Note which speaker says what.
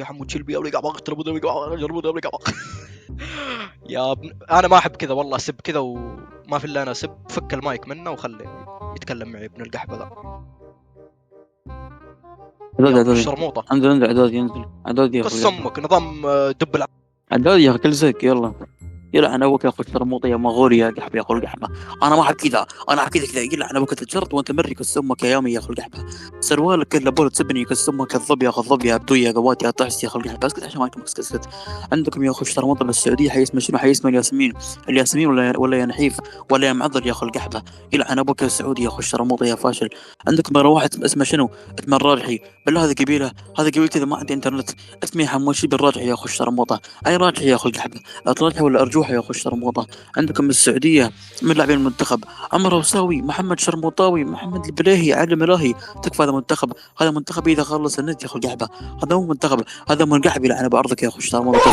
Speaker 1: يا حمود شيل بي ابلي قبق تربط ابلي قبق جربط ابلي قبق. يا ابن انا ما احب كذا والله، اسب كذا وما في الا انا اسب. فك المايك منه وخليه يتكلم معي ابن القحبه ذا.
Speaker 2: عداد
Speaker 1: الشرموطه
Speaker 2: انزل عداد ينزل عداد يا
Speaker 1: قص امك نظام دب
Speaker 2: عداد يا اخي كل زيك يلا يلعن ابوك يا اخو الشرموطه يا مغول يا قحبه يا اخو القحبه. انا ما احب كذا، انا احب كذا يلعن ابوك تجرت وانت مري كس امك يا يامي يا اخو القحبه. سروالك كله بول تسبني كس امك الضب يا اخو الضب يا بدوي يا قوات يا طحس يا اخو القحبه. اسكت عشان ما اسكت. عندكم يا اخو الشرموطه بالسعوديه حيسمى شنو؟ حيسمى الياسمين. الياسمين ولا يا نحيف ولا يا معضل يا اخو القحبه. يلعن ابوك يا السعودي يا اخو الشرموطه يا فاشل. عندكم واحد اسمه شنو؟ اسمه الراجحي. بالله هذه قبيله، هذه قبيلتي اذا ما عندي انترنت. اسمي حموشي بالراجحي يا اخو الشرموطه. اي راجحي يا اخو القحبه؟ اطلعها ولا ارجوحه يا اخو الشرموطه. عندكم السعوديه من لاعبين المنتخب عمر وساوي محمد شرموطاوي محمد البليهي علي ملاهي. تكفى هذا منتخب، هذا منتخب اذا خلص النت يا اخو القحبه. هذا مو منتخب، هذا منقحب يلعن بارضك يا اخو الشرموطه.